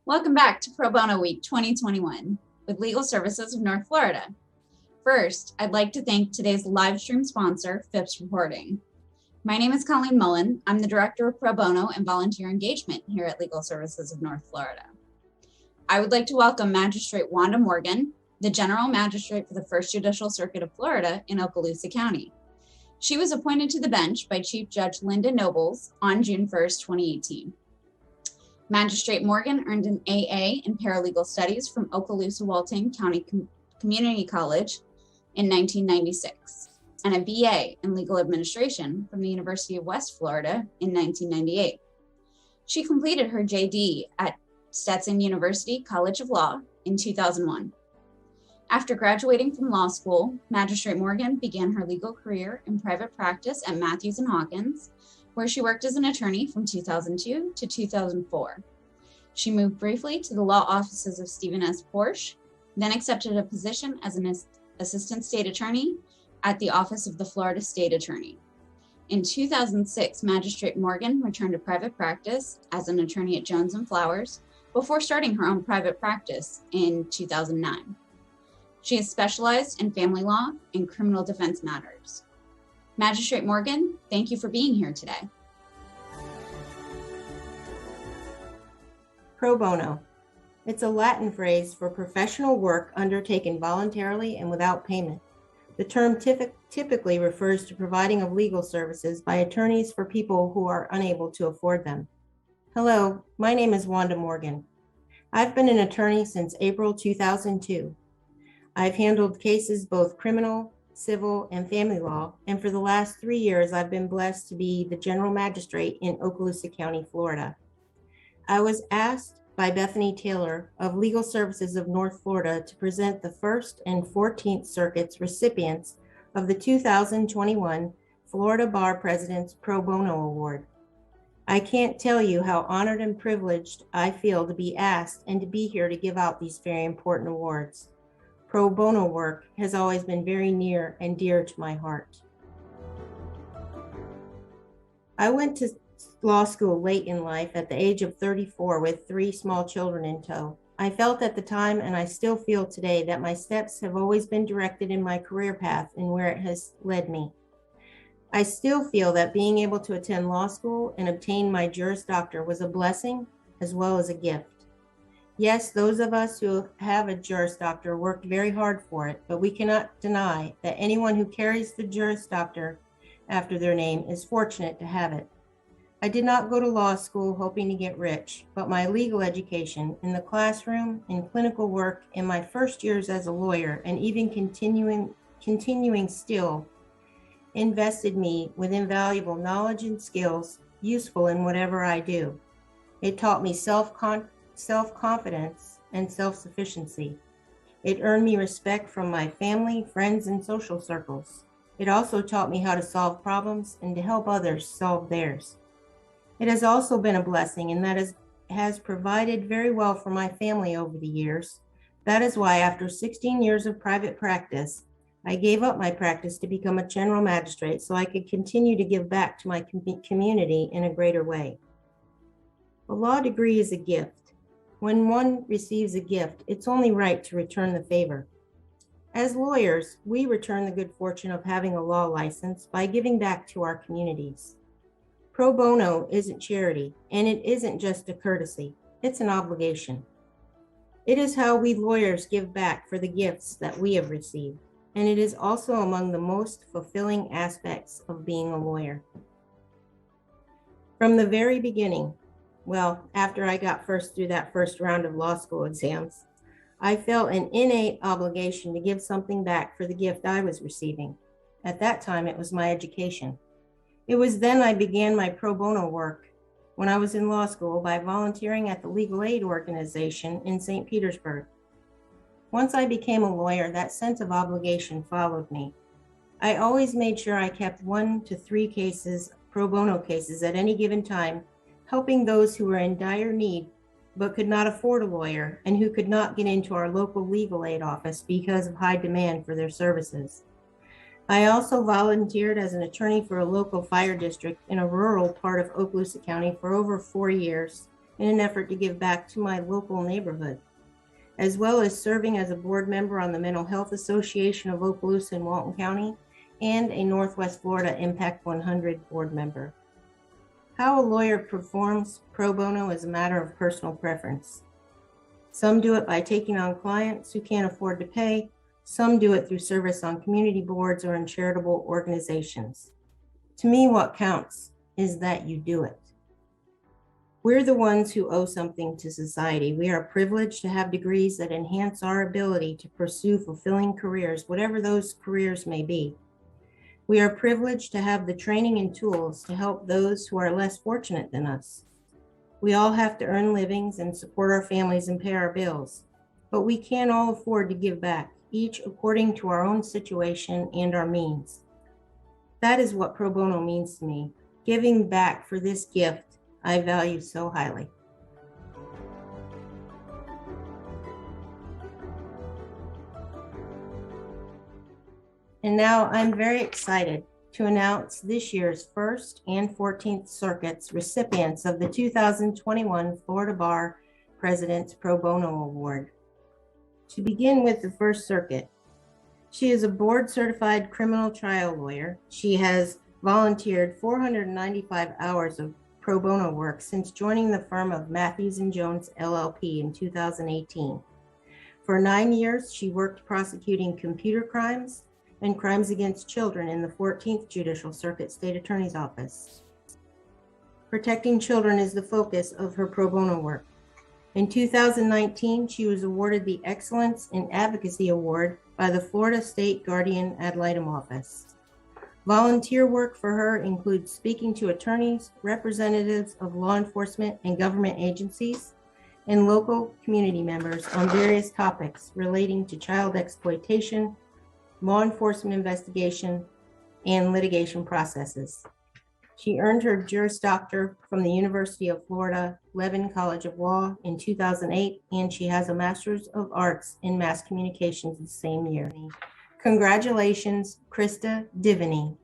Welcome back to Pro Bono Week 2021 with Legal Services of North Florida. First, I'd like to thank today's live stream sponsor, Phipps Reporting. My name is Colleen Mullen. I'm the Director of Pro Bono and Volunteer Engagement here at Legal Services of North Florida. I would like to welcome Magistrate Wanda Morgan, the General Magistrate for the First Judicial Circuit of Florida in Okaloosa County. She was appointed to the bench by Chief Judge Linda Nobles on June 1st, 2018. Magistrate Morgan earned an AA in Paralegal Studies from Okaloosa-Walton County Community College in 1996 and a BA in Legal Administration from the University of West Florida in 1998. She completed her JD at Stetson University College of Law in 2001. After graduating from law school, Magistrate Morgan began her legal career in private practice at Matthews & Hawkins, where she worked as an attorney from 2002 to 2004. She moved briefly to the law offices of Stephen S. Porsche, then accepted a position as an assistant state attorney at the Office of the Florida State Attorney. In 2006, Magistrate Morgan returned to private practice as an attorney at Jones & Flowers before starting her own private practice in 2009. She is specialized in family law and criminal defense matters. Magistrate Morgan, thank you for being here today. Pro bono. It's a Latin phrase for professional work undertaken voluntarily and without payment. The term typically refers to providing of legal services by attorneys for people who are unable to afford them. Hello, my name is Wanda Morgan. I've been an attorney since April 2002. I've handled cases both criminal, civil, and family law, and for the last 3 years, I've been blessed to be the General Magistrate in Okaloosa County, Florida. I was asked by Bethany Taylor of Legal Services of North Florida to present the 1st and 14th Circuits recipients of the 2021 Florida Bar President's Pro Bono Award. I can't tell you how honored and privileged I feel to be asked and to be here to give out these very important awards. Pro bono work has always been very near and dear to my heart. I went to law school late in life at the age of 34 with 3 small children in tow. I felt at the time, and I still feel today, that my steps have always been directed in my career path and where it has led me. I still feel that being able to attend law school and obtain my Juris Doctor was a blessing as well as a gift. Yes, those of us who have a Juris Doctor worked very hard for it, but we cannot deny that anyone who carries the Juris Doctor after their name is fortunate to have it. I did not go to law school hoping to get rich, but my legal education in the classroom, in clinical work, in my first years as a lawyer, and even continuing still, invested me with invaluable knowledge and skills useful in whatever I do. It taught me self-confidence and self-sufficiency. It earned me respect from my family, friends, and social circles. It also taught me how to solve problems and to help others solve theirs. It has also been a blessing in that it has provided very well for my family over the years. That is why after 16 years of private practice, I gave up my practice to become a general magistrate so I could continue to give back to my community in a greater way. A law degree is a gift. When one receives a gift, it's only right to return the favor. As lawyers, we return the good fortune of having a law license by giving back to our communities. Pro bono isn't charity, and it isn't just a courtesy, it's an obligation. It is how we lawyers give back for the gifts that we have received, and it is also among the most fulfilling aspects of being a lawyer. From the very beginning, well, after I got through that first round of law school exams, I felt an innate obligation to give something back for the gift I was receiving. At that time, it was my education. It was then I began my pro bono work when I was in law school by volunteering at the Legal Aid Organization in St. Petersburg. Once I became a lawyer, that sense of obligation followed me. I always made sure I kept 1 to 3 cases, pro bono cases at any given time, helping those who were in dire need but could not afford a lawyer and who could not get into our local legal aid office because of high demand for their services. I also volunteered as an attorney for a local fire district in a rural part of Okaloosa County for over 4 years in an effort to give back to my local neighborhood, as well as serving as a board member on the Mental Health Association of Okaloosa and Walton County and a Northwest Florida Impact 100 board member. How a lawyer performs pro bono is a matter of personal preference. Some do it by taking on clients who can't afford to pay. Some do it through service on community boards or in charitable organizations. To me, what counts is that you do it. We're the ones who owe something to society. We are privileged to have degrees that enhance our ability to pursue fulfilling careers, whatever those careers may be. We are privileged to have the training and tools to help those who are less fortunate than us. We all have to earn livings and support our families and pay our bills, but we can't all afford to give back, each according to our own situation and our means. That is what pro bono means to me, giving back for this gift I value so highly. And now I'm very excited to announce this year's 1st and 14th Circuit's recipients of the 2021 Florida Bar President's Pro Bono Award. To begin with the 1st Circuit, she is a board-certified criminal trial lawyer. She has volunteered 495 hours of pro bono work since joining the firm of Matthews & Jones LLP in 2018. For 9 years, she worked prosecuting computer crimes and crimes against children in the 14th Judicial Circuit State Attorney's Office. Protecting children is the focus of her pro bono work. In 2019, she was awarded the Excellence in Advocacy Award by the Florida State Guardian Ad Litem Office. Volunteer work for her includes speaking to attorneys, representatives of law enforcement and government agencies, and local community members on various topics relating to child exploitation, law enforcement investigation, and litigation processes. She earned her Juris Doctor from the University of Florida Levin College of Law in 2008, and she has a Master's of Arts in Mass Communications the same year. Congratulations, Krista Divany.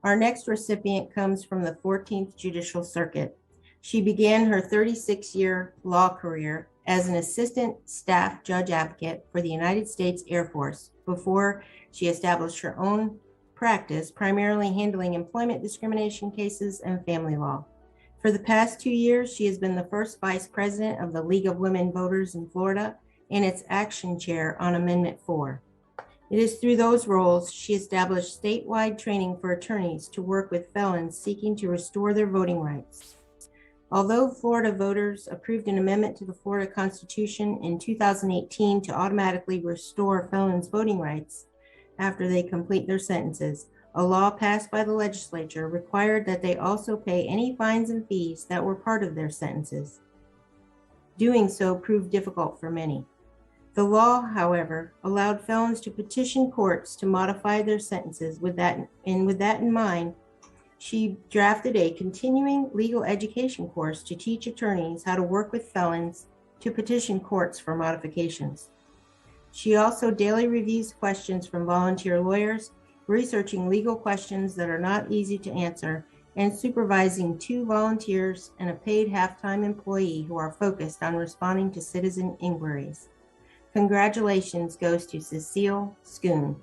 Our next recipient comes from the 14th Judicial Circuit. She began her 36-year law career as an assistant staff judge advocate for the United States Air Force before she established her own practice, primarily handling employment discrimination cases and family law. For the past 2 years, she has been the first vice president of the League of Women Voters in Florida and its action chair on Amendment 4. It is through those roles she established statewide training for attorneys to work with felons seeking to restore their voting rights. Although Florida voters approved an amendment to the Florida Constitution in 2018 to automatically restore felons' voting rights after they complete their sentences, a law passed by the legislature required that they also pay any fines and fees that were part of their sentences. Doing so proved difficult for many. The law, however, allowed felons to petition courts to modify their sentences. With that in mind, she drafted a continuing legal education course to teach attorneys how to work with felons to petition courts for modifications. She also daily reviews questions from volunteer lawyers, researching legal questions that are not easy to answer, and supervising 2 volunteers and a paid half-time employee who are focused on responding to citizen inquiries. Congratulations goes to Cecile Schoon.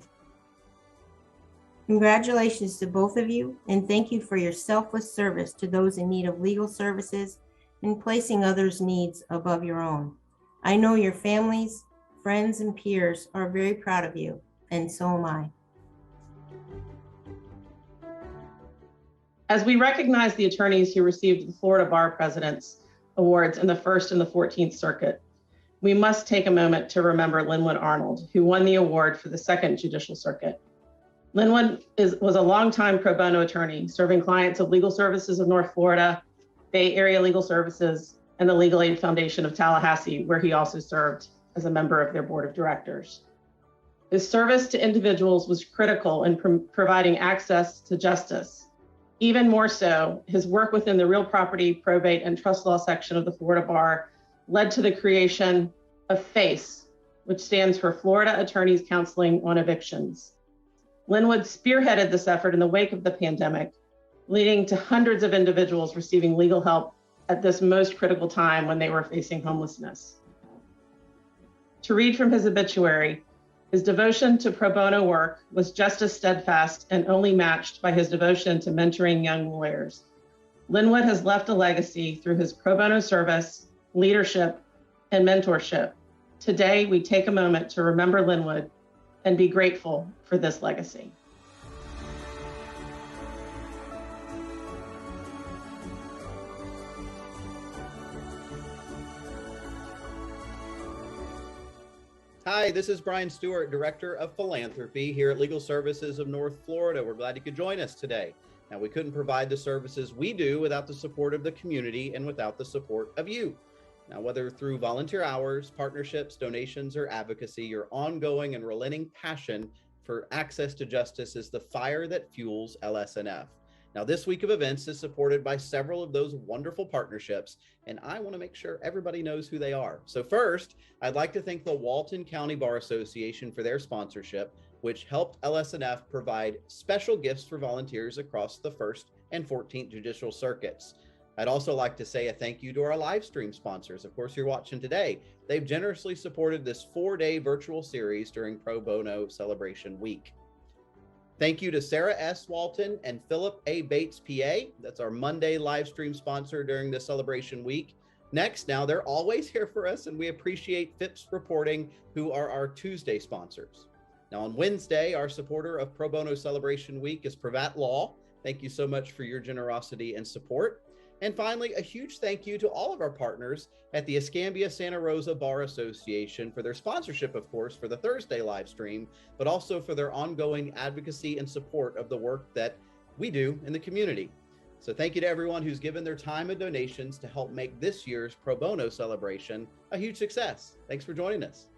Congratulations to both of you, and thank you for your selfless service to those in need of legal services and placing others' needs above your own. I know your families, friends, and peers are very proud of you, and so am I. As we recognize the attorneys who received the Florida Bar President's Awards in the 1st and the 14th Circuit, we must take a moment to remember Linwood Arnold, who won the award for the 2nd Judicial Circuit. Linwood was a longtime pro bono attorney, serving clients of Legal Services of North Florida, Bay Area Legal Services, and the Legal Aid Foundation of Tallahassee, where he also served as a member of their board of directors. His service to individuals was critical in providing access to justice. Even more so, his work within the real property, probate, and trust law section of the Florida Bar led to the creation of FACE, which stands for Florida Attorneys Counseling on Evictions. Lynwood spearheaded this effort in the wake of the pandemic, leading to hundreds of individuals receiving legal help at this most critical time when they were facing homelessness. To read from his obituary, his devotion to pro bono work was just as steadfast and only matched by his devotion to mentoring young lawyers. Lynwood has left a legacy through his pro bono service, leadership, and mentorship. Today, we take a moment to remember Lynwood and be grateful for this legacy. Hi, this is Brian Stewart, Director of Philanthropy here at Legal Services of North Florida. We're glad you could join us today. Now, we couldn't provide the services we do without the support of the community and without the support of you. Now, whether through volunteer hours, partnerships, donations, or advocacy, your ongoing and relenting passion for access to justice is the fire that fuels LSNF. Now, this week of events is supported by several of those wonderful partnerships, and I want to make sure everybody knows who they are. So first, I'd like to thank the Walton County Bar Association for their sponsorship, which helped LSNF provide special gifts for volunteers across the 1st and 14th Judicial Circuits. I'd also like to say a thank you to our live stream sponsors. Of course, you're watching today. They've generously supported this 4-day virtual series during Pro Bono Celebration Week. Thank you to Sarah S. Walton and Philip A. Bates, PA. That's our Monday live stream sponsor during the celebration week. Next, now they're always here for us, and we appreciate Phipps Reporting, who are our Tuesday sponsors. Now on Wednesday, our supporter of Pro Bono Celebration Week is Pravat Law. Thank you so much for your generosity and support. And finally, a huge thank you to all of our partners at the Escambia Santa Rosa Bar Association for their sponsorship, of course, for the Thursday live stream, but also for their ongoing advocacy and support of the work that we do in the community. So thank you to everyone who's given their time and donations to help make this year's Pro Bono celebration a huge success. Thanks for joining us.